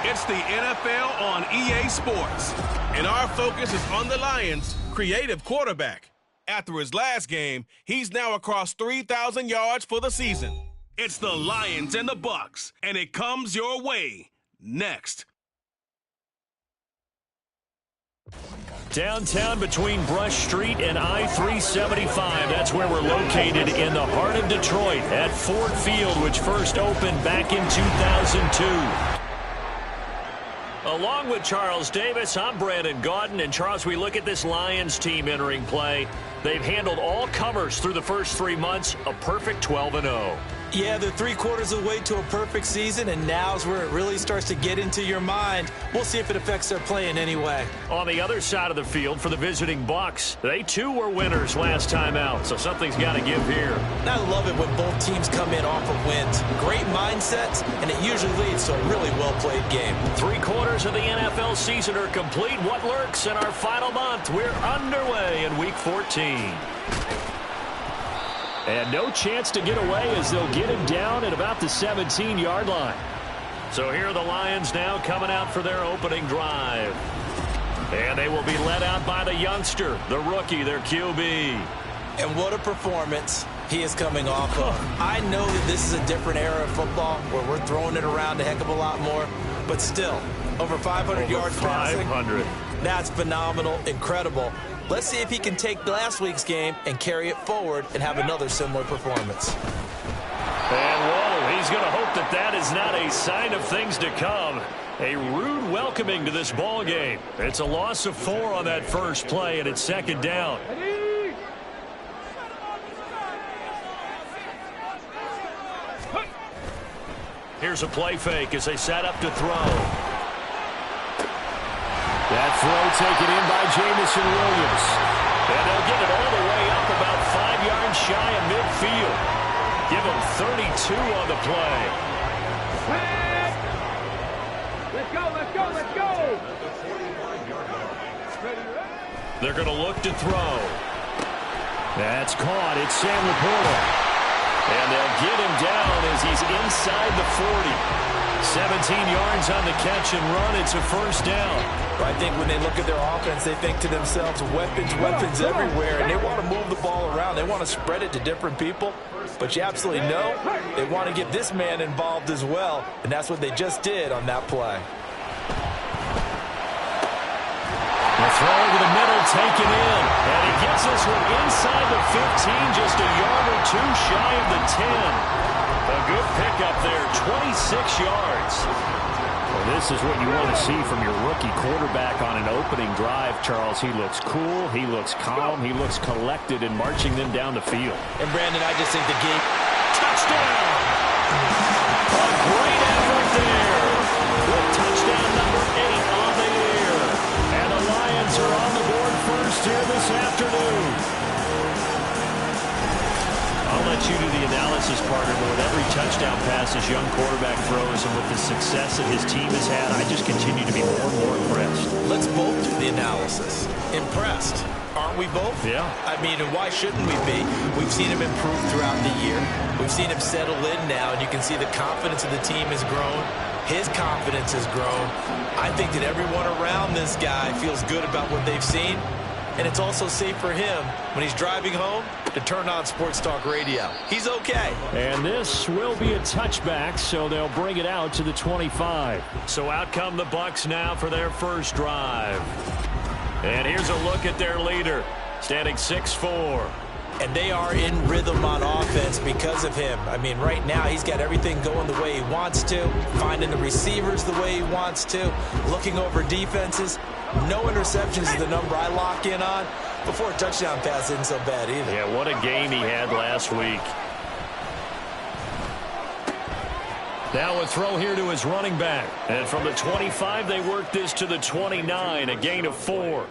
It's the NFL on EA Sports. And our focus is on the Lions' creative quarterback. After his last game, he's now across 3,000 yards for the season. It's the Lions and the Bucks, and it comes your way next. Downtown between Brush Street and I-375. That's where we're located in the heart of Detroit at Ford Field, which first opened back in 2002. Along with Charles Davis, I'm Brandon Gaudin. And, Charles, we look at this Lions team entering play. They've handled all comers through the first 3 months, a perfect 12-0. Yeah, they're 3/4 of the way to a perfect season, and now's where it really starts to get into your mind. We'll see if it affects their play in any way. On the other side of the field for the visiting Bucks, they too were winners last time out, so something's got to give here. And I love it when both teams come in off of wins. Great mindsets, and it usually leads to a really well-played game. 3/4 of the NFL season are complete. What lurks in our final month? We're underway in Week 14. And no chance to get away as they'll get him down at about the 17-yard line. So here are the Lions now coming out for their opening drive. And they will be led out by the youngster, the rookie, their QB. And what a performance he is coming off of. I know that this is a different era of football where we're throwing it around a heck of a lot more, but still, over 500 yards passing. 500. That's phenomenal, incredible. Let's see if he can take last week's game and carry it forward and have another similar performance. And whoa, he's going to hope that that is not a sign of things to come. A rude welcoming to this ball game. It's a loss of 4 on that first play, and it's second down. Here's a play fake as they set up to throw. That throw taken in by Jamison Williams. And they'll get it all the way up about 5 yards shy of midfield. Give them 32 on the play. Let's go, let's go, let's go! They're going to look to throw. That's caught. It's Sam Laporta. And they'll get him down as he's inside the 40. 17 yards on the catch and run. It's a first down. I think when they look at their offense, they think to themselves, weapons everywhere, and they want to move the ball around. They want to spread it to different people. But you absolutely know they want to get this man involved as well, and that's what they just did on that play. The throw over the middle taken in, and he gets this one inside the 15, just a yard or two shy of the 10. A good pickup there, 26 yards. Well, this is what you want to see from your rookie quarterback on an opening drive, Charles. He looks cool, he looks calm, he looks collected in marching them down the field. And, Brandon, I just think the game... Touchdown! A great effort there. With touchdown number 8 on the air. And the Lions are on the board first here this afternoon. I'll let you do the analysis, partner, but with every touchdown pass this young quarterback throws and with the success that his team has had, I just continue to be more and more impressed. Let's both do the analysis. Impressed. Aren't we both? Yeah. I mean, and why shouldn't we be? We've seen him improve throughout the year. We've seen him settle in now, and you can see the confidence of the team has grown. His confidence has grown. I think that everyone around this guy feels good about what they've seen. And it's also safe for him when he's driving home to turn on Sports Talk Radio. He's okay. And this will be a touchback, so they'll bring it out to the 25. So out come the Bucks now for their first drive. And here's a look at their leader, standing 6'4". And they are in rhythm on offense because of him. I mean, right now he's got everything going the way he wants to, finding the receivers the way he wants to, looking over defenses. No interceptions is the number I lock in on. Before a touchdown pass isn't so bad either. Yeah, what a game he had last week. Now a throw here to his running back. And from the 25, they work this to the 29, a gain of 4.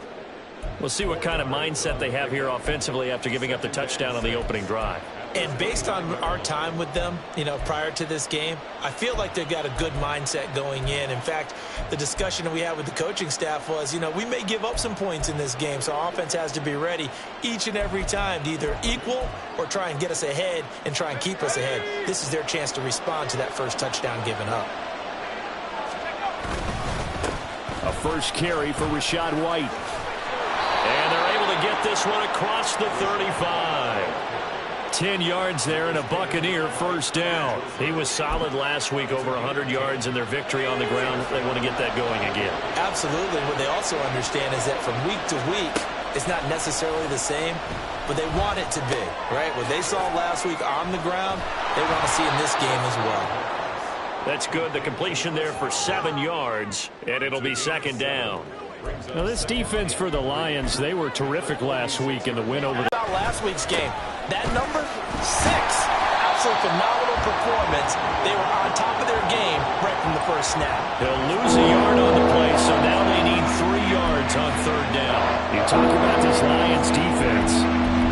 We'll see what kind of mindset they have here offensively after giving up the touchdown on the opening drive. And based on our time with them, prior to this game, I feel like they've got a good mindset going in. In fact, the discussion that we had with the coaching staff was, we may give up some points in this game, so our offense has to be ready each and every time to either equal or try and get us ahead and try and keep us ahead. This is their chance to respond to that first touchdown given up. first carry for Rachaad White. And they're able to get this one across the 35. 10 yards there and a Buccaneer first down. He was solid last week, over 100 yards in their victory on the ground. They want to get that going again. Absolutely. What they also understand is that from week to week, it's not necessarily the same, but they want it to be, right? What they saw last week on the ground, they want to see in this game as well. That's good. The completion there for 7 yards, and it'll be second down. Now, this defense for the Lions, they were terrific last week in the win over the last week's game. That number 6, absolutely phenomenal performance. They were on top of their game right from the first snap. They'll lose a yard on the play, so now they need 3 yards on third down. You talk about this Lions defense.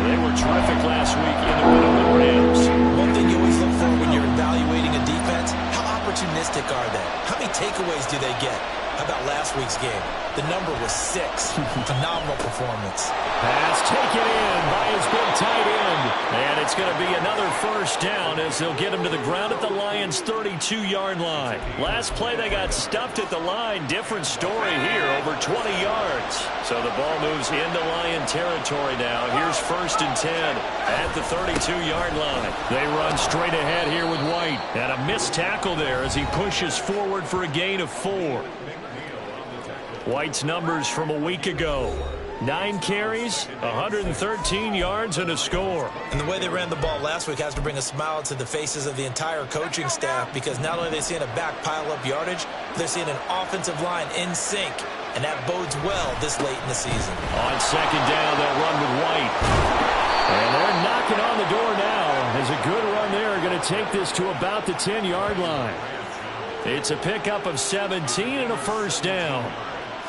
They were terrific last week in the win over the Rams. One thing you always look for when you're evaluating a defense, how opportunistic are they? How many takeaways do they get? How about last week's game? The number was 6. Phenomenal performance. Pass taken in by his big tight end. And it's going to be another first down as they'll get him to the ground at the Lions' 32-yard line. Last play they got stuffed at the line. Different story here, over 20 yards. So the ball moves into Lion territory now. Here's first and 10 at the 32-yard line. They run straight ahead here with White. And a missed tackle there as he pushes forward for a gain of 4. White's numbers from a week ago. 9 carries, 113 yards, and a score. And the way they ran the ball last week has to bring a smile to the faces of the entire coaching staff, because not only are they seeing a back pile up yardage, they're seeing an offensive line in sync, and that bodes well this late in the season. On second down, they'll run with White. And they're knocking on the door now. As a good run there, going to take this to about the 10-yard line. It's a pickup of 17 and a first down.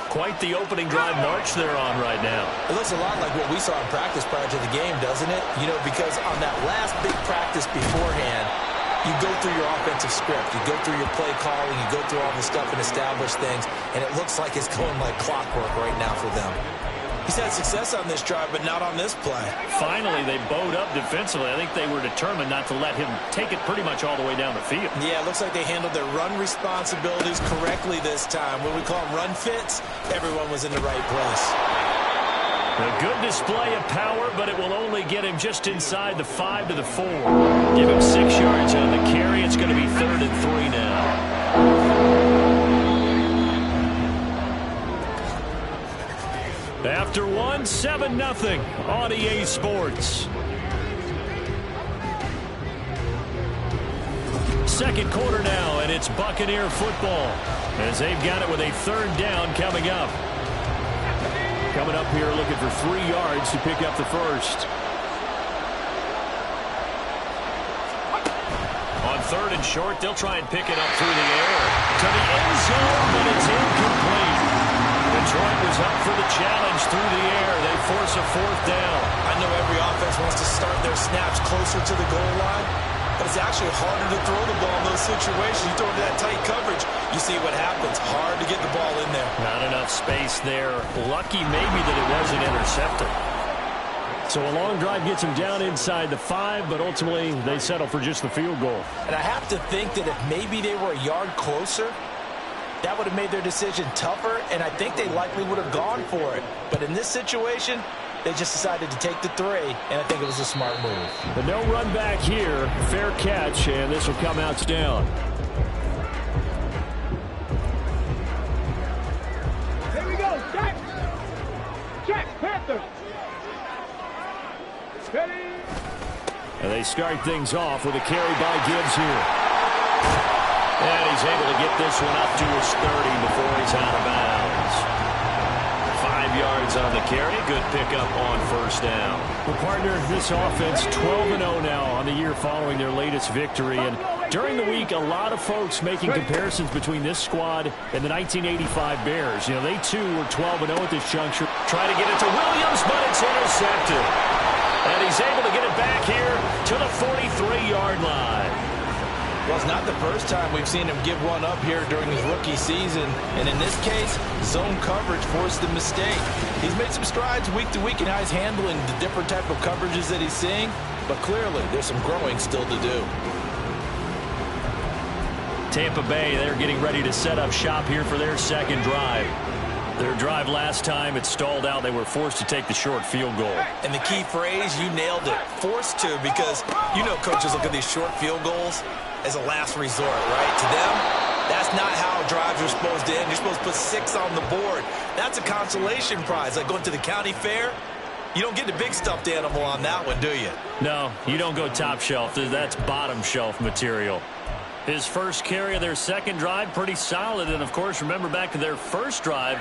Quite the opening drive march they're on right now. It looks a lot like what we saw in practice prior to the game, doesn't it? You know, because on that last big practice beforehand, you go through your offensive script. You go through your play calling. You go through all the stuff and establish things. And it looks like it's going like clockwork right now for them. He's had success on this drive, but not on this play. Finally, they bowed up defensively. I think they were determined not to let him take it pretty much all the way down the field. Yeah, it looks like they handled their run responsibilities correctly this time. When we call them run fits, everyone was in the right place. A good display of power, but it will only get him just inside the 5 to the 4. Give him 6 yards on the carry. It's going to be 3rd and 3 now. After 1, 7-0 on EA Sports. Second quarter now, and it's Buccaneer football as they've got it with a 3rd down coming up. Coming up here looking for 3 yards to pick up the first. On 3rd and short, they'll try and pick it up through the air to the end zone, but it's incomplete. Detroit was up for the challenge through the air. They force a 4th down. I know every offense wants to start their snaps closer to the goal line, but it's actually harder to throw the ball in those situations. You throw into that tight coverage, you see what happens. Hard to get the ball in there. Not enough space there. Lucky maybe that it wasn't intercepted. So a long drive gets them down inside the 5, but ultimately they settle for just the field goal. And I have to think that if maybe they were a yard closer, that would have made their decision tougher, and I think they likely would have gone for it. But in this situation, they just decided to take the 3, and I think it was a smart move. But no run back here. Fair catch, and this will come out down. Here we go. Check. Check. Panther. Ready. And they start things off with a carry by Gibbs here. And he's able to get this one up to his 30 before he's out of bounds. 5 yards on the carry. Good pickup on first down. Well, partner, this offense 12-0 now on the year following their latest victory. And during the week, a lot of folks making comparisons between this squad and the 1985 Bears. You know, they too were 12-0 at this juncture. Try to get it to Williams, but it's intercepted. And he's able to get it back here to the 43-yard line. Well, it's not the first time we've seen him give one up here during his rookie season. And in this case, zone coverage forced the mistake. He's made some strides week to week in how he's handling the different type of coverages that he's seeing. But clearly, there's some growing still to do. Tampa Bay, they're getting ready to set up shop here for their second drive. Their drive last time, it stalled out. They were forced to take the short field goal. And the key phrase, you nailed it. Forced to, because you know coaches look at these short field goals as a last resort, right? To them, that's not how drives are supposed to end. You're supposed to put 6 on the board. That's a consolation prize. Like going to the county fair, you don't get the big stuffed animal on that one, do you? No, you don't go top shelf. That's bottom shelf material. His first carry of their second drive, pretty solid. And, of course, remember back to their first drive,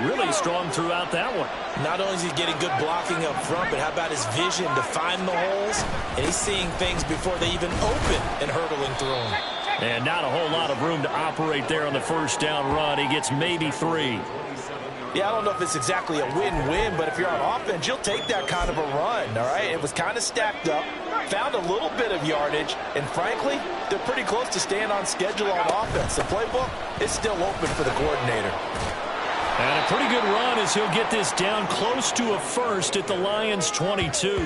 really strong throughout that one. Not only is he getting good blocking up front, but how about his vision to find the holes? And he's seeing things before they even open and hurdling through them. And not a whole lot of room to operate there on the first down run. He gets maybe 3. Yeah, I don't know if it's exactly a win-win, but if you're on offense, you'll take that kind of a run, all right? It was kind of stacked up, found a little bit of yardage, and frankly, they're pretty close to staying on schedule on offense. The playbook is still open for the coordinator. And a pretty good run as he'll get this down close to a first at the Lions' 22.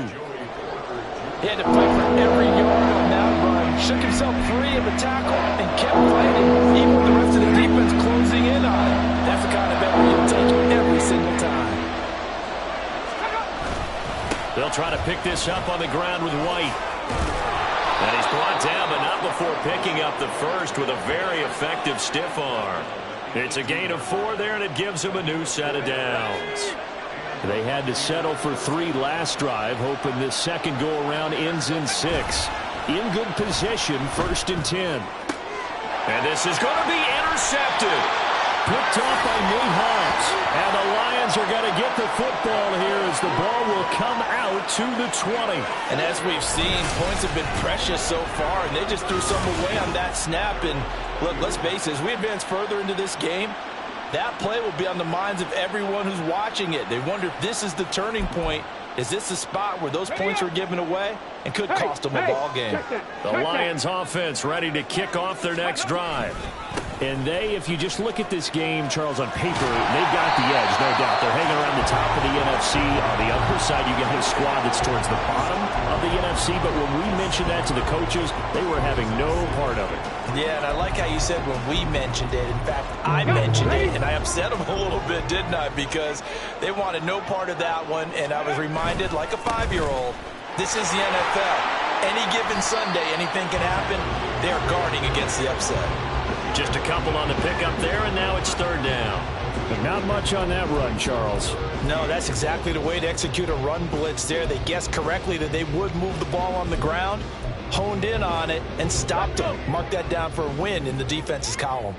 He had to fight for every yard on that run. Shook himself free of the tackle and kept fighting, even with the rest of the defense closing in on him. That's the kind of effort you'll take every single time. They'll try to pick this up on the ground with White. And he's brought down, but not before picking up the first with a very effective stiff arm. It's a gain of 4 there, and it gives him a new set of downs. They had to settle for 3 last drive, hoping this second go-around ends in 6. In good position, 1st and 10. And this is going to be intercepted. Picked off by Nate Hobbs. And the Lions are going to get the football here as the ball will come out to the 20. And as we've seen, points have been precious so far, and they just threw some away on that snap. And look, let's face it, as we advance further into this game, that play will be on the minds of everyone who's watching it. They wonder if this is the turning point. Is this the spot where those points are given away and could cost them a ball game? The Lions offense ready to kick off their next drive. And if you just look at this game, Charles, on paper, they've got the edge, no doubt. They're hanging around the top of the NFC. On the other side, you get a squad that's towards the bottom of the NFC. But when we mentioned that to the coaches, they were having no part of it. Yeah, and I like how you said when we mentioned it. In fact, I mentioned it, and I upset them a little bit, didn't I? Because they wanted no part of that one, and I was reminded, like a 5-year-old, this is the NFL. Any given Sunday, anything can happen. They're guarding against the upset. Just a couple on the pickup there, and now it's 3rd down. But not much on that run, Charles. No, that's exactly the way to execute a run blitz there. They guessed correctly that they would move the ball on the ground, honed in on it, and stopped them. Mark that down for a win in the defense's column.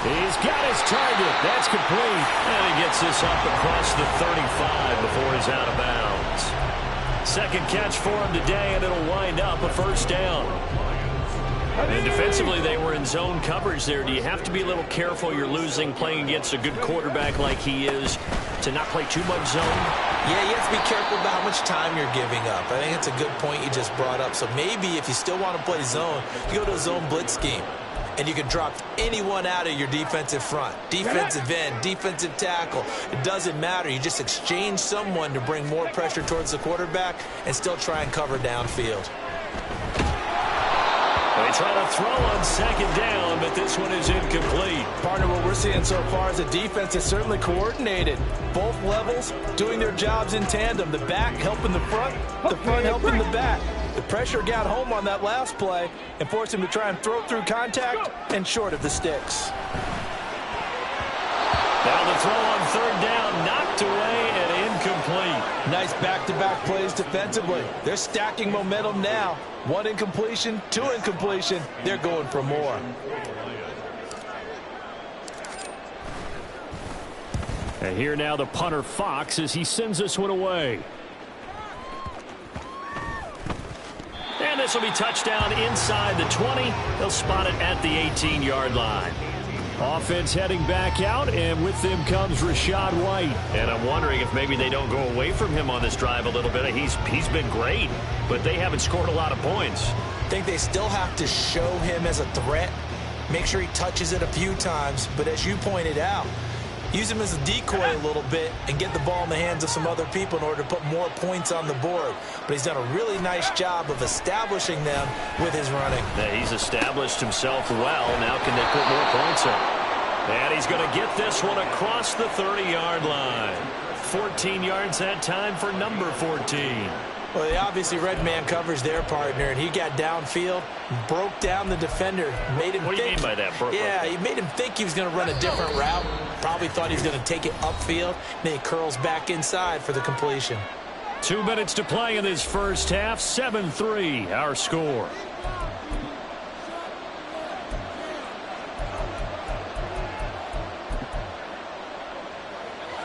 He's got his target. That's complete. And he gets this up across the 35 before he's out of bounds. Second catch for him today, and it'll wind up a 1st down. And defensively, they were in zone coverage there. Do you have to be a little careful? You're losing playing against a good quarterback like he is to not play too much zone? Yeah, you have to be careful about how much time you're giving up. I think it's a good point you just brought up. So maybe if you still want to play zone, you go to a zone blitz scheme. And you can drop anyone out of your defensive front. Defensive end, defensive tackle. It doesn't matter. You just exchange someone to bring more pressure towards the quarterback and still try and cover downfield. They try to throw on 2nd down, but this one is incomplete. Partner, what we're seeing so far is a defense that's certainly coordinated. Both levels doing their jobs in tandem. The back helping the front helping the back. The pressure got home on that last play and forced him to try and throw through contact and short of the sticks. Now the throw on 3rd down, knocked away and incomplete. Nice back-to-back plays defensively. They're stacking momentum now. 1 incompletion, 2 incompletion. They're going for more. And here now the punter Fox as he sends this one away. And this will be touchdown inside the 20. They'll spot it at the 18-yard line. Offense heading back out, and with them comes Rachaad White. And I'm wondering if maybe they don't go away from him on this drive a little bit. He's been great, but they haven't scored a lot of points. I think they still have to show him as a threat. Make sure he touches it a few times. But as you pointed out, use him as a decoy a little bit, and get the ball in the hands of some other people in order to put more points on the board. But he's done a really nice job of establishing them with his running. Yeah, he's established himself well. Now can they put more points up? And he's going to get this one across the 30-yard line. 14 yards that time for number 14. Well, they obviously red man covers their partner, and he got downfield, broke down the defender, made him What do you mean by that, Brooke? Yeah, he made him think he was going to run a different route. Probably thought he was going to take it upfield. Then he curls back inside for the completion. 2 minutes to play in this first half. 7-3, our score.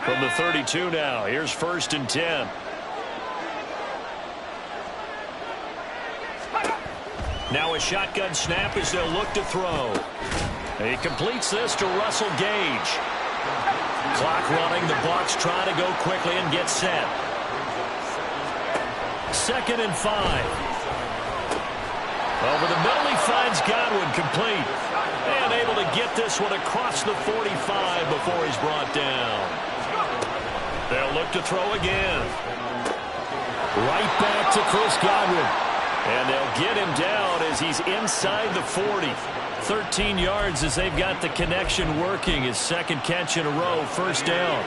From the 32 now, here's 1st and 10. Now a shotgun snap as they'll look to throw. He completes this to Russell Gage. Clock running. The Bucs try to go quickly and get set. 2nd and 5. Over the middle, he finds Godwin complete. And able to get this one across the 45 before he's brought down. They'll look to throw again. Right back to Chris Godwin. And they'll get him down as he's inside the 40. 13 yards as they've got the connection working. His 2nd catch in a row, 1st down.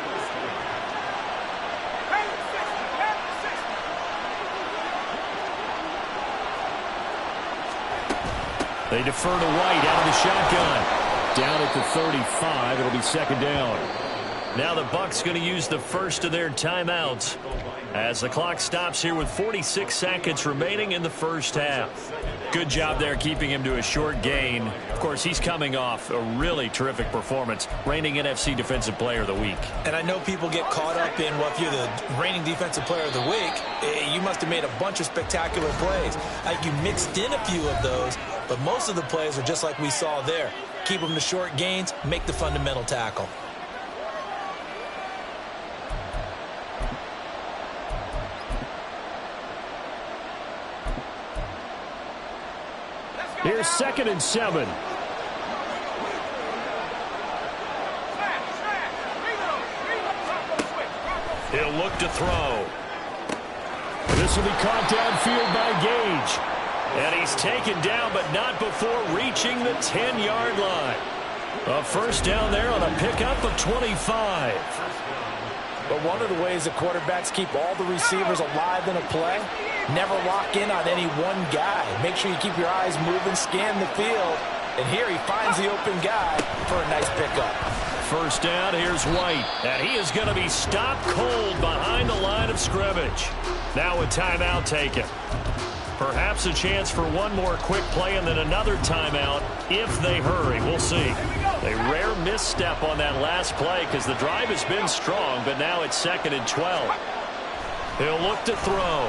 They defer to White out of the shotgun. Down at the 35, it'll be 2nd down. Now the Bucs going to use the first of their timeouts as the clock stops here with 46 seconds remaining in the first half. Good job there keeping him to a short gain. Of course, he's coming off a really terrific performance, reigning NFC Defensive Player of the Week. And I know people get caught up in, well, if you're the reigning Defensive Player of the Week, you must have made a bunch of spectacular plays. You mixed in a few of those, but most of the plays are just like we saw there. Keep them to short gains, make the fundamental tackle. Here's 2nd and 7. He'll look to throw. This will be caught downfield by Gage. And he's taken down, but not before reaching the 10-yard line. A 1st down there on a pickup of 25. But one of the ways that quarterbacks keep all the receivers alive in a play, never lock in on any one guy. Make sure you keep your eyes moving, scan the field. And here he finds the open guy for a nice pickup. 1st down, here's White. And he is going to be stopped cold behind the line of scrimmage. Now a timeout taken. Perhaps a chance for one more quick play and then another timeout if they hurry. We'll see. A rare misstep on that last play because the drive has been strong, but now it's 2nd and 12. He'll look to throw.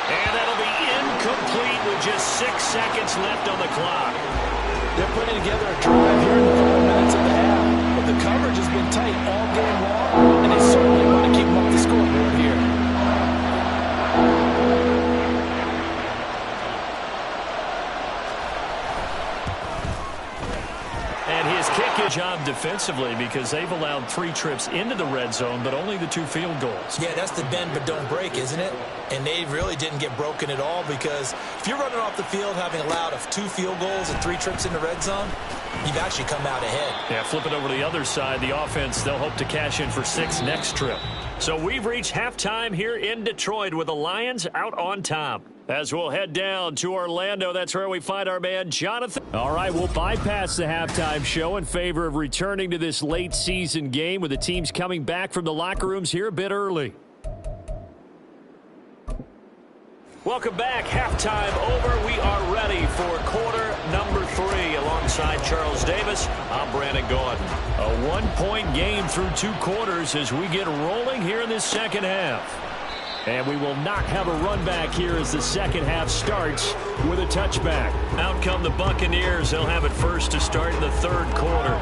And that'll be incomplete with just 6 seconds left on the clock. They're putting together a drive here in the final minutes of the half, but the coverage has been tight all game long, and they certainly want to keep them up the scoreboard here. Job defensively because they've allowed 3 trips into the red zone, but only the 2 field goals. Yeah, that's the bend but don't break, isn't it? And they really didn't get broken at all because if you're running off the field having allowed 2 field goals and 3 trips in the red zone, you've actually come out ahead. Yeah, flip it over to the other side. The offense, they'll hope to cash in for 6 next trip. So we've reached halftime here in Detroit with the Lions out on top. As we'll head down to Orlando, that's where we find our man Jonathan. All right, we'll bypass the halftime show in favor of returning to this late season game with the teams coming back from the locker rooms here a bit early. Welcome back. Halftime over. We are ready for quarter number 3. Alongside Charles Davis, I'm Brandon Gordon. A 1-point game through 2 quarters as we get rolling here in this second half. And we will not have a run back here as the second half starts with a touchback. Out come the Buccaneers. They'll have it first to start in the 3rd quarter.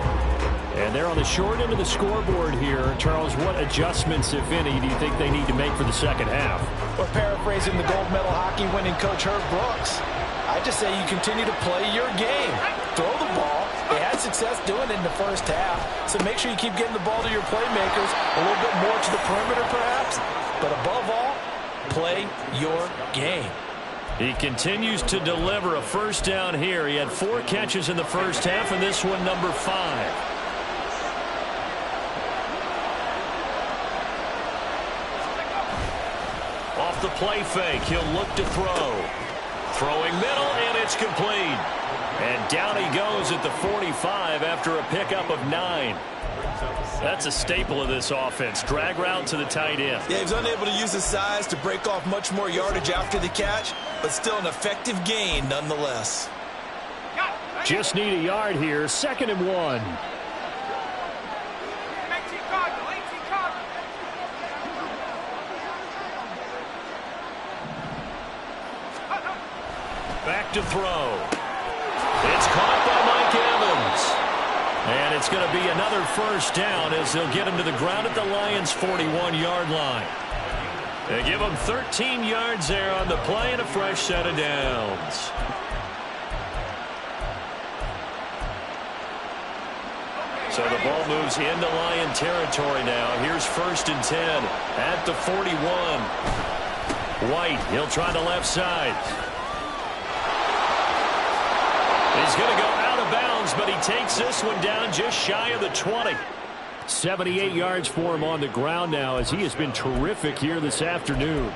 And they're on the short end of the scoreboard here. Charles, what adjustments, if any, do you think they need to make for the second half? Well, paraphrasing the gold medal hockey winning coach Herb Brooks, I just say you continue to play your game. Throw the ball. They had success success doing it in the first half. So make sure you keep getting the ball to your playmakers, a little bit more to the perimeter perhaps. But above all, play your game. He continues to deliver a first down here. He had 4 catches in the first half, and this one number 5. Off the play fake, he'll look to throw. Throwing middle, and it's complete. And down he goes at the 45 after a pickup of 9. That's a staple of this offense. Drag route to the tight end. Yeah, he was unable to use his size to break off much more yardage after the catch, but still an effective gain nonetheless. Just need a yard here. 2nd and 1. Back to throw. It's caught by Mike Evans. And it's going to be another first down as they'll get him to the ground at the Lions' 41-yard line. They give him 13 yards there on the play and a fresh set of downs. So the ball moves into Lion territory now. Here's 1st and 10 at the 41. White, he'll try the left side. He's going to go out of bounds, but he takes this one down just shy of the 20. 78 yards for him on the ground now as he has been terrific here this afternoon.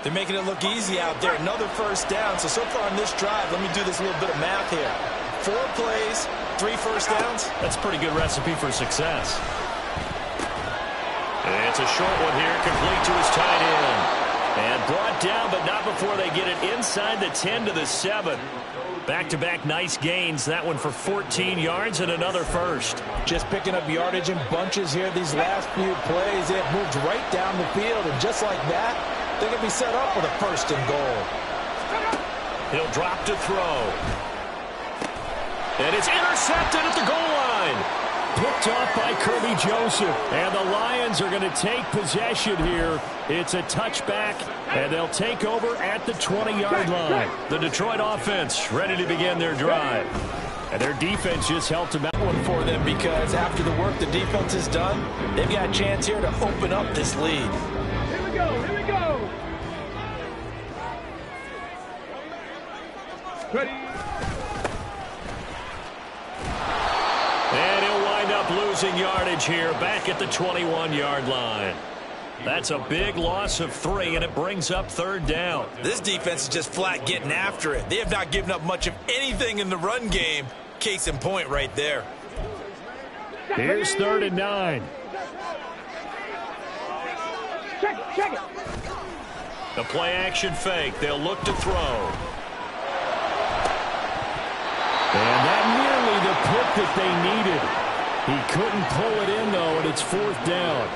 They're making it look easy out there. Another first down. So far on this drive, let me do this little bit of math here. 4 plays, 3 first downs. That's a pretty good recipe for success. And it's a short one here, complete to his tight end. And brought down, but not before they get it inside the 10 to the 7. Back-to-back nice gains. That one for 14 yards and another first. Just picking up yardage in bunches here these last few plays. They have moved right down the field, and just like that, they can be set up with a 1st and goal. He'll drop to throw. And it's intercepted at the goal line. Picked off by Kirby Joseph. And the Lions are going to take possession here. It's a touchback, and they'll take over at the 20-yard line. The Detroit offense ready to begin their drive. And their defense just helped them out. One for them because after the work the defense has done, they've got a chance here to open up this lead. Here we go, here we go. Ready. And he'll wind up losing yardage here back at the 21-yard line. That's a big loss of 3, and it brings up 3rd down. This defense is just flat getting after it. They have not given up much of anything in the run game. Case in point right there. Here's 3rd and 9. Check it. The play action fake. They'll look to throw. And that nearly the pick that they needed. He couldn't pull it in, though, and it's 4th down.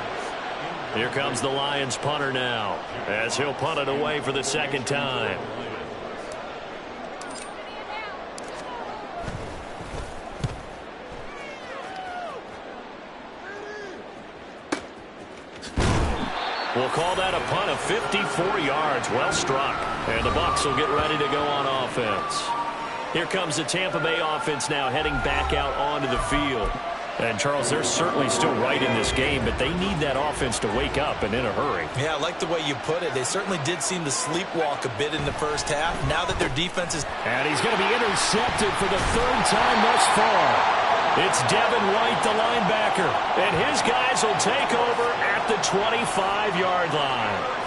Here comes the Lions punter now, as he'll punt it away for the 2nd time. We'll call that a punt of 54 yards. Well struck. And the Bucs will get ready to go on offense. Here comes the Tampa Bay offense now heading back out onto the field. And, Charles, they're certainly still right in this game, but they need that offense to wake up and in a hurry. Yeah, I like the way you put it. They certainly did seem to sleepwalk a bit in the first half. Now that their defense is... And he's going to be intercepted for the 3rd time thus far. It's Devin White, the linebacker. And his guys will take over at the 25-yard line.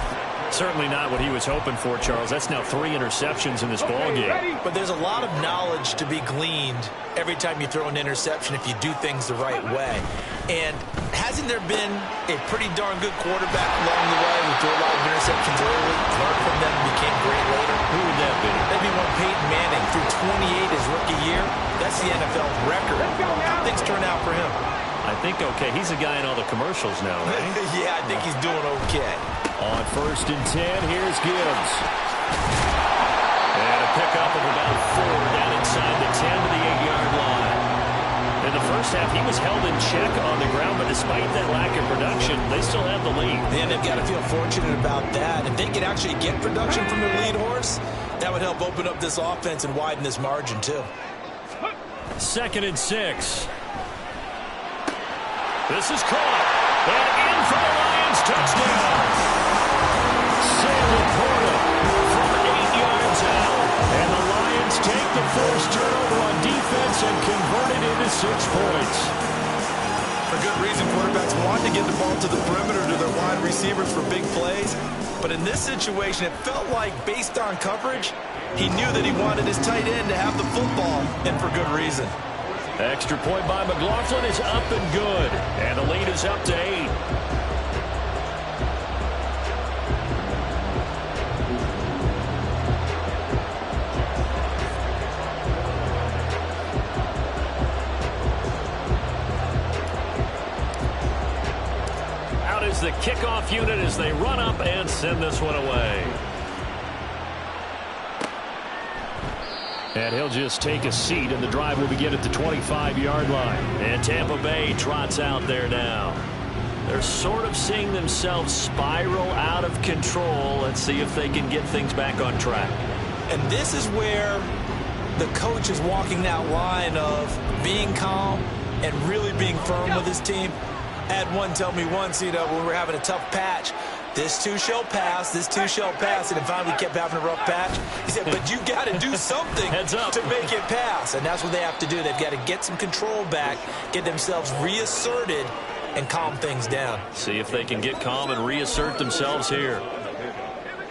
Certainly not what he was hoping for, Charles. That's now 3 interceptions in this ballgame. But there's a lot of knowledge to be gleaned every time you throw an interception if you do things the right way. And hasn't there been a pretty darn good quarterback along the way who threw a lot of interceptions early, learned from them, and became great later? Who would that be? That'd be one Peyton Manning. Threw 28 his rookie year. That's the NFL record. How things turn out for him? I think okay. He's a guy in all the commercials now, right? Yeah, I think he's doing okay. On 1st and 10, here's Gibbs. And a pickup of about 4 down inside the 10 to the 8-yard line. In the first half, he was held in check on the ground, but despite that lack of production, they still have the lead. And they've got to feel fortunate about that. If they could actually get production from their lead horse, that would help open up this offense and widen this margin, too. 2nd and 6. This is caught. And in for the Lions. Touchdown. Sam Laporta from 8 yards out. And the Lions take the first turnover on defense and convert it into 6 points. For good reason, quarterbacks want to get the ball to the perimeter to their wide receivers for big plays. But in this situation, it felt like, based on coverage, he knew that he wanted his tight end to have the football, and for good reason. Extra point by McLaughlin is up and good. And the lead is up to 8. Out is the kickoff unit as they run up and send this one away. And he'll just take a seat, and the drive will begin at the 25-yard line. And Tampa Bay trots out there now. They're sort of seeing themselves spiral out of control. Let's see if they can get things back on track. And this is where the coach is walking that line of being calm and really being firm with his team. I had one tell me once, when we were having a tough patch, this too shall pass, this too shall pass. And finally we kept having a rough patch. He said, but you got to do something to make it pass. And that's what they have to do. They've got to get some control back, get themselves reasserted, and calm things down. See if they can get calm and reassert themselves here.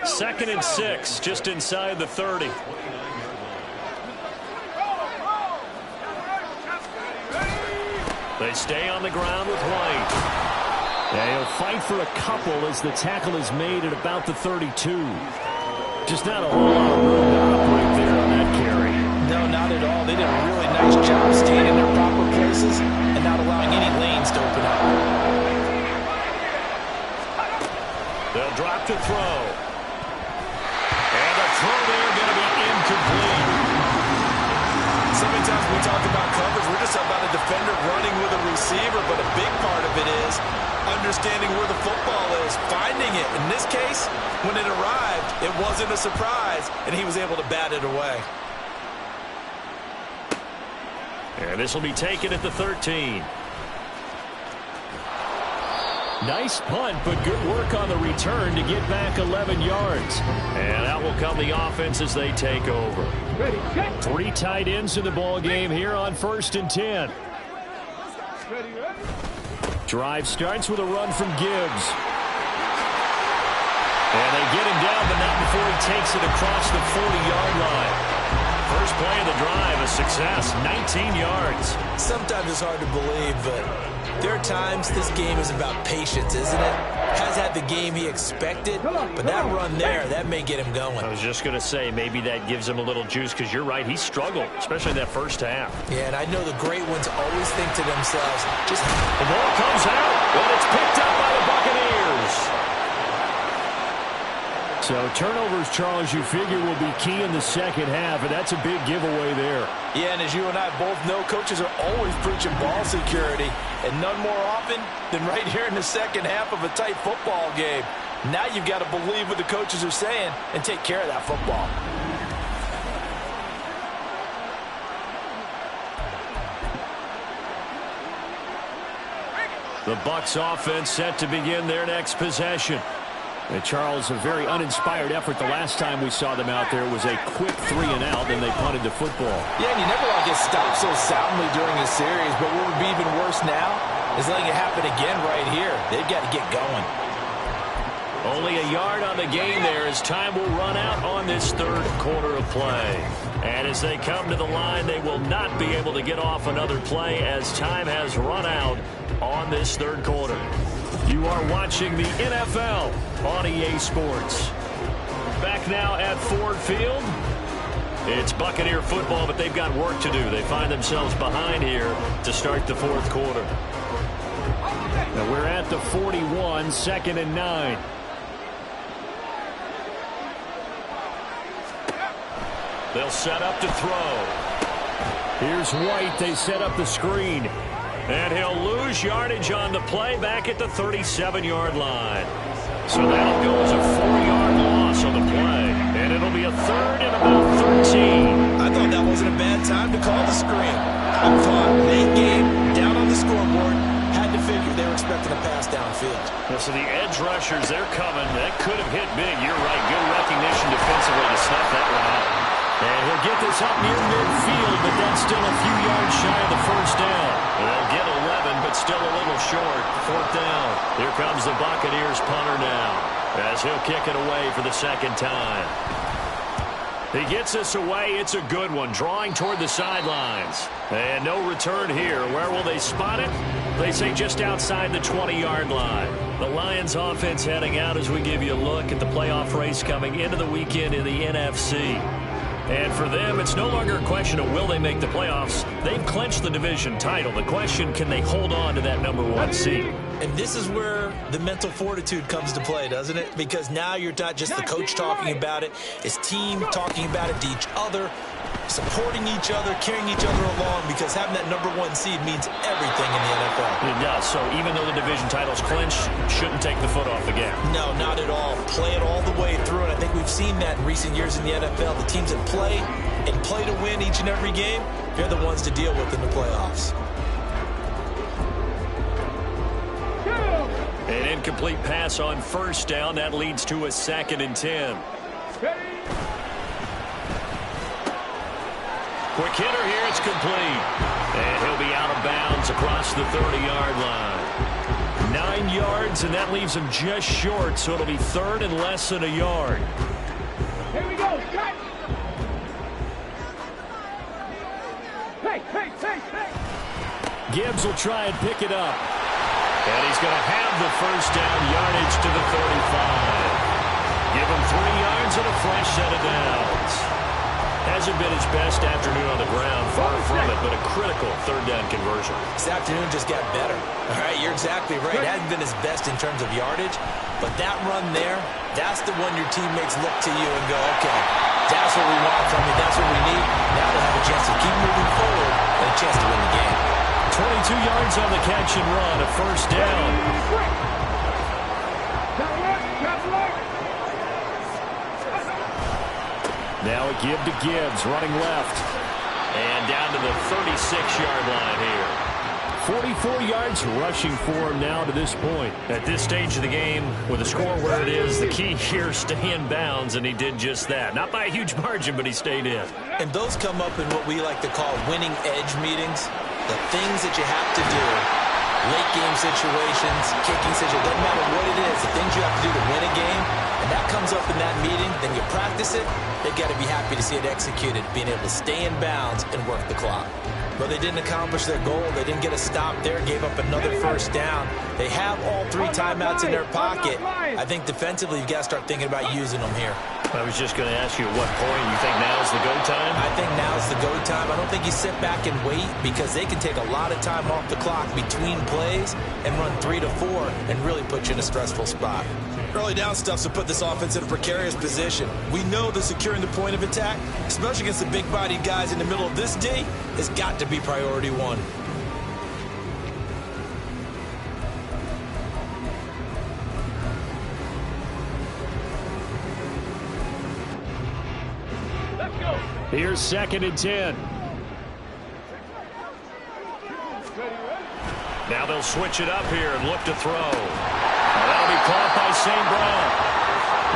2nd and 6, just inside the 30. They stay on the ground with White. Yeah, he'll fight for a couple as the tackle is made at about the 32. Just not a whole lot of room to operate there on that carry. No, not at all. They did a really nice job staying in their proper places and not allowing any lanes to open up. They'll drop to throw. And the throw there going to be incomplete. So many times when we talk about coverage, we're just about a defender running with a receiver, but a big part of it is understanding where the football is, finding it. In this case, when it arrived, it wasn't a surprise, and he was able to bat it away. And this will be taken at the 13. Nice punt, but good work on the return to get back 11 yards. And out will come the offense as they take over. 3 tight ends in the ball game here on 1st and 10. Drive starts with a run from Gibbs. And they get him down, but not before he takes it across the 40-yard line. First play of the drive, a success, 19 yards. Sometimes it's hard to believe, but there are times this game is about patience, isn't it? Has had the game he expected, but that run there, that may get him going. I was just going to say, maybe that gives him a little juice, because you're right, he struggled, especially that first half. Yeah, and I know the great ones always think to themselves, just... The ball comes out, and it's picked up by the Buccaneers. So turnovers, Charles, you figure will be key in the second half, and that's a big giveaway there. Yeah, and as you and I both know, coaches are always preaching ball security, and none more often than right here in the second half of a tight football game. Now you've got to believe what the coaches are saying and take care of that football. The Bucs offense set to begin their next possession. And Charles, a very uninspired effort the last time we saw them out there. It was a quick 3 and out, and they punted the football. Yeah, and you never want to get stopped so soundly during a series, but what would be even worse now is letting it happen again right here. They've got to get going. Only a yard on the game there as time will run out on this third quarter of play. And as they come to the line, they will not be able to get off another play as time has run out on this third quarter. You are watching the NFL on EA Sports. Back now at Ford Field. It's Buccaneer football, but they've got work to do. They find themselves behind here to start the fourth quarter. Now we're at the 41, 2nd and 9. They'll set up to throw. Here's White. They set up the screen. And he'll lose yardage on the play back at the 37-yard line. So that'll go as a 4-yard loss on the play. And it'll be a 3rd and about 13. I thought that wasn't a bad time to call the screen. expecting a pass downfield. So the edge rushers, they're coming. That could have hit big. You're right. Good recognition defensively to snuff that one out. And he'll get this up near midfield, but that's still a few yards shy of the first down. They'll get 11, but still a little short. Fourth down. Here comes the Buccaneers punter now, as he'll kick it away for the second time. He gets us away. It's a good one, drawing toward the sidelines. And no return here. Where will they spot it? They say just outside the 20-yard line. The Lions offense heading out as we give you a look at the playoff race coming into the weekend in the NFC. And for them, it's no longer a question of will they make the playoffs. They've clinched the division title. The question, can they hold on to that #1 seed? And this is where the mental fortitude comes to play, doesn't it? Because now you're not just the coach talking about it. It's team talking about it to each other, supporting each other, carrying each other along, because having that #1 seed means everything in the NFL. It does. So even though the division title's clinched, shouldn't take the foot off the gas. No, not at all. Play it all the way through, and I think we've seen that in recent years in the NFL. The teams that play and play to win each and every game, they're the ones to deal with in the playoffs. An incomplete pass on first down. That leads to a 2nd and 10. Quick hitter here. It's complete. And he'll be out of bounds across the 30-yard line. 9 yards, and that leaves him just short, so it'll be 3rd and less than a yard. Here we go. Cut. Hey. Gibbs will try and pick it up. And he's going to have the first down, yardage to the 35. Give him 3 yards and a fresh set of downs. Hasn't been his best afternoon on the ground, far from it, but a critical 3rd down conversion. This afternoon just got better. All right, you're exactly right. It hasn't been his best in terms of yardage, but that run there, that's the one your teammates look to you and go, okay, that's what we want from you, that's what we need. Now they'll have a chance to keep moving forward and a chance to win the game. 22 yards on the catch and run, a first down. Now a give to Gibbs, running left. And down to the 36-yard line here. 44 yards rushing for him now to this point. At this stage of the game, with the score where it is, the key here is stay in bounds, and he did just that. Not by a huge margin, but he stayed in. And those come up in what we like to call winning edge meetings. The things that you have to do, late game situations, kicking situations, doesn't matter what it is, the things you have to do to win a game, and that comes up in that meeting, then you practice it, they've got to be happy to see it executed, being able to stay in bounds and work the clock. But they didn't accomplish their goal. They didn't get a stop there, gave up another first down. They have all 3 timeouts in their pocket. I think defensively you've got to start thinking about using them here. I was just going to ask you at what point you think now's the go time? I think now's the go time. I don't think you sit back and wait, because they can take a lot of time off the clock between plays and run 3 to 4 and really put you in a stressful spot. Early down stuff to put this offense in a precarious position. We know that securing the point of attack, especially against the big-bodied guys in the middle of this D, has got to be priority 1. Here's 2nd and 10. Now they'll switch it up here and look to throw. That'll be caught by St. Brown.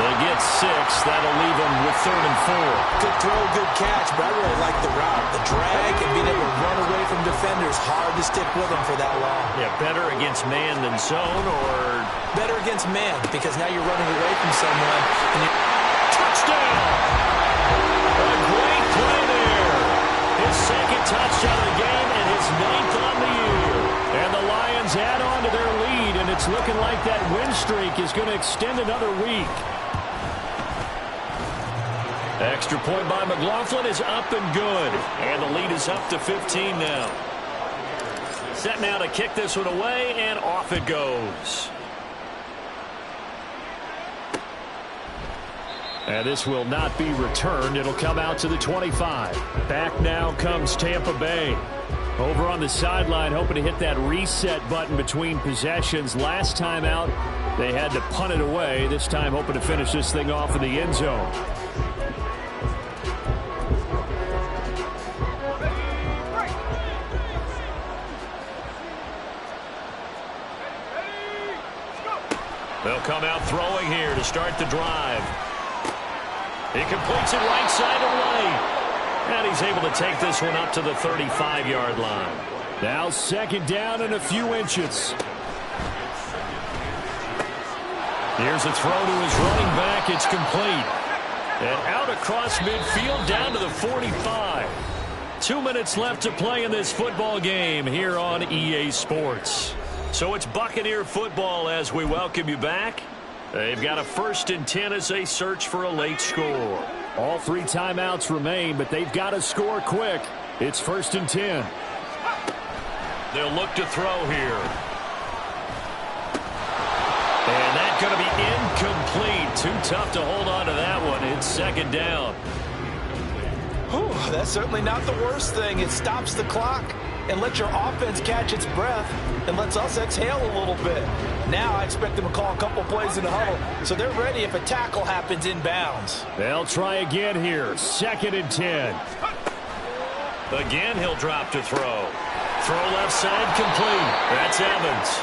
They get 6. That'll leave them with 3rd and 4. Good throw, good catch, but I really like the route. The drag and being able to run away from defenders, hard to stick with them for that long. Yeah, better against man than zone, or? Better against man, because now you're running away from someone. And you... Touchdown! A great play there. His 2nd touchdown of the game and his 9th on the year. And the Lions add on to their lead, and it's looking like that win streak is going to extend another week. Extra point by McLaughlin is up and good. And the lead is up to 15 now. Set now to kick this one away, and off it goes. And this will not be returned. It'll come out to the 25. Back now comes Tampa Bay. Over on the sideline, hoping to hit that reset button between possessions. Last time out, they had to punt it away. This time, hoping to finish this thing off in the end zone. They'll come out throwing here to start the drive. He completes it right side away. And he's able to take this one up to the 35-yard line. Now 2nd down and a few inches. Here's a throw to his running back. It's complete. And out across midfield down to the 45. 2 minutes left to play in this football game here on EA Sports. So it's Buccaneer football as we welcome you back. They've got a 1st and 10 as they search for a late score. All 3 timeouts remain, but they've got to score quick. It's 1st and 10. They'll look to throw here. And that's going to be incomplete. Too tough to hold on to that one. It's 2nd down. Whew, that's certainly not the worst thing. It stops the clock and lets your offense catch its breath and lets us exhale a little bit. Now I expect them to call a couple plays in the huddle, so they're ready if a tackle happens inbounds. They'll try again here. 2nd and 10. Again, he'll drop to throw. Throw left side complete. That's Evans.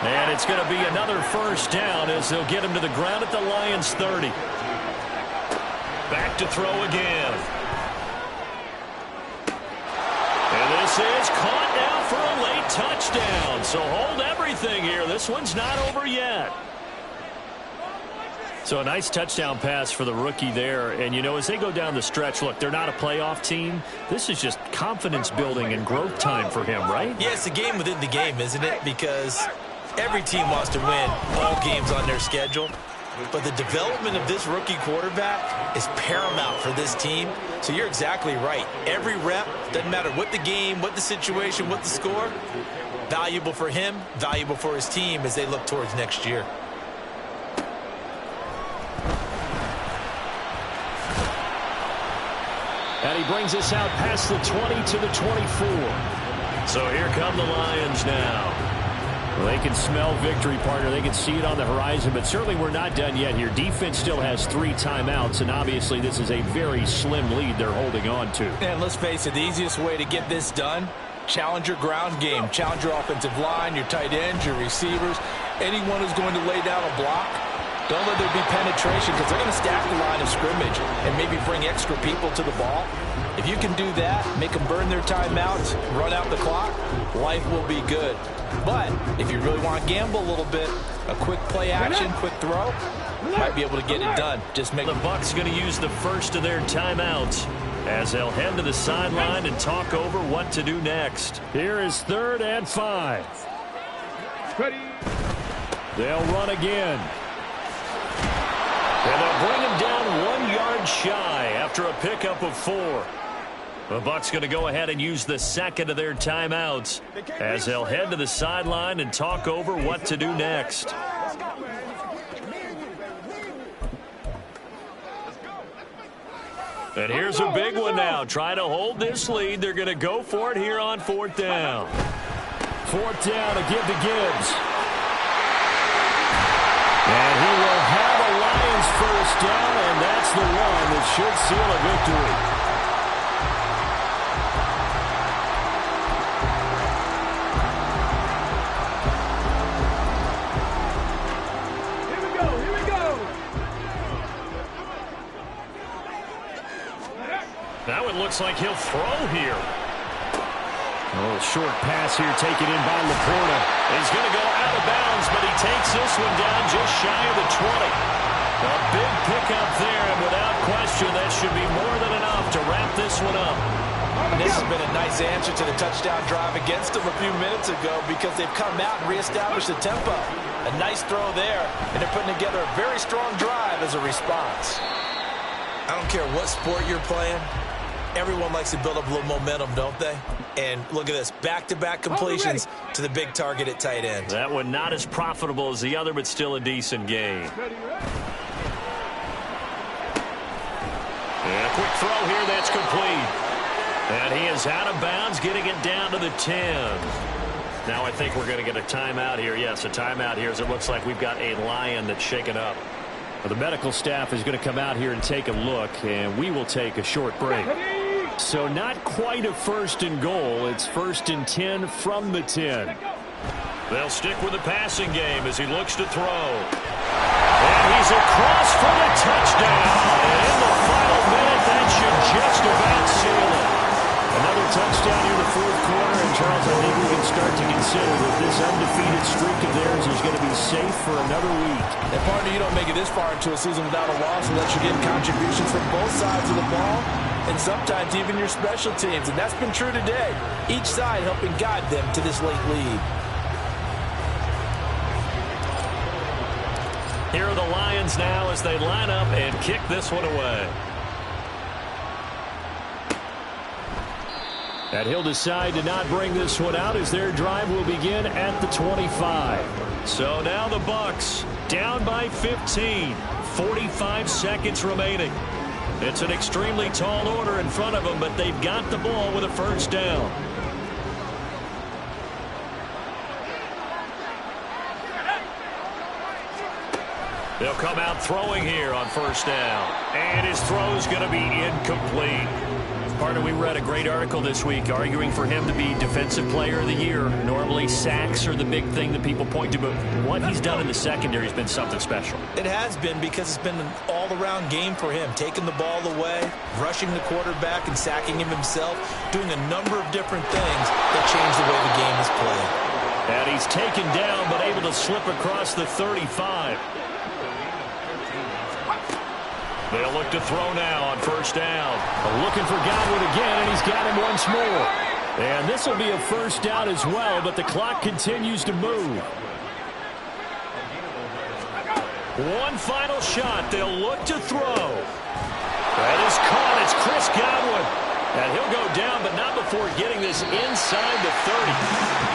And it's going to be another 1st down as they'll get him to the ground at the Lions' 30. Back to throw again. And this is caught now for a late touchdown. So hold everything here. This one's not over yet. So a nice touchdown pass for the rookie there. And, you know, as they go down the stretch, look, they're not a playoff team. This is just confidence building and growth time for him, right? Yeah, it's a game within the game, isn't it? Because every team wants to win all games on their schedule. But the development of this rookie quarterback is paramount for this team. So you're exactly right. Every rep, doesn't matter what the game, what the situation, what the score, valuable for him, valuable for his team as they look towards next year. And he brings us out past the 20 to the 24. So here come the Lions now. Well, they can smell victory, partner. They can see it on the horizon, but certainly we're not done yet here. Defense still has 3 timeouts, and obviously this is a very slim lead they're holding on to. And let's face it, the easiest way to get this done, challenge your ground game. Challenge your offensive line, your tight ends, your receivers, anyone who's going to lay down a block. Don't let there be penetration because they're going to stack the line of scrimmage and maybe bring extra people to the ball. If you can do that, make them burn their timeouts, run out the clock, life will be good. But if you really want to gamble a little bit, a quick play action, quick throw, might be able to get it done. Just make the Bucs going to use the first of their timeouts as they'll head to the sideline and talk over what to do next. Here is 3rd and 5. They'll run again. And they'll bring him down 1 yard shy after a pickup of 4. The Bucs going to go ahead and use the 2nd of their timeouts as they'll head to the sideline and talk over what to do next. And here's a big one now. Trying to hold this lead. They're going to go for it here on 4th down. 4th down to give to Gibbs. And he will have a Lions 1st down, and that's the one that should seal a victory. Now it looks like he'll throw here. Oh, short pass here taken in by Laporta. He's going to go out of bounds, but he takes this one down just shy of the 20. A big pickup there, and without question, that should be more than enough to wrap this one up. This has been a nice answer to the touchdown drive against them a few minutes ago because they've come out and reestablished the tempo. A nice throw there, and they're putting together a very strong drive as a response. I don't care what sport you're playing. Everyone likes to build up a little momentum, don't they? And look at this, back-to-back completions to the big target at tight end. That one not as profitable as the other, but still a decent game. And a quick throw here, that's complete. And he is out of bounds, getting it down to the 10. Now I think we're going to get a timeout here. Yes, a timeout here as it looks like we've got a Lion that's shaken up. Well, the medical staff is going to come out here and take a look, and we will take a short break. So not quite a 1st and goal. It's 1st and 10 from the 10. They'll stick with the passing game as he looks to throw. And he's across for the touchdown. And in the final minute, that should just about seal it. Another touchdown here in the fourth quarter. And, Charles, I think we can start to consider that this undefeated streak of theirs is going to be safe for another week. And, partner, you don't make it this far into a season without a loss unless you're getting contributions from both sides of the ball and sometimes even your special teams. And that's been true today. Each side helping guide them to this late lead. Here are the Lions now as they line up and kick this one away. And he'll decide to not bring this one out as their drive will begin at the 25. So now the Bucs down by 15. 45 seconds remaining. It's an extremely tall order in front of them, but they've got the ball with a first down. They'll come out throwing here on first down. And his throw's going to be incomplete. Partner, we read a great article this week arguing for him to be Defensive Player of the Year. Normally, sacks are the big thing that people point to, but what he's done in the secondary has been something special. It has been because it's been an all-around game for him, taking the ball away, rushing the quarterback and sacking him himself, doing a number of different things that change the way the game is played. And he's taken down, but able to slip across the 35. They'll look to throw now on first down. Looking for Godwin again, and he's got him once more. And this will be a first down as well, but the clock continues to move. One final shot. They'll look to throw. That is caught. It's Chris Godwin. And he'll go down, but not before getting this inside the 30.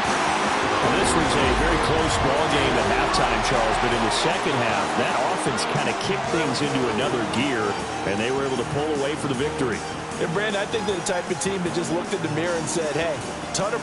Well, this was a very close ball game at halftime, Charles, but in the second half, that offense kind of kicked things into another gear, and they were able to pull away for the victory. And, Brandon, I think they're the type of team that just looked in the mirror and said, hey, ton of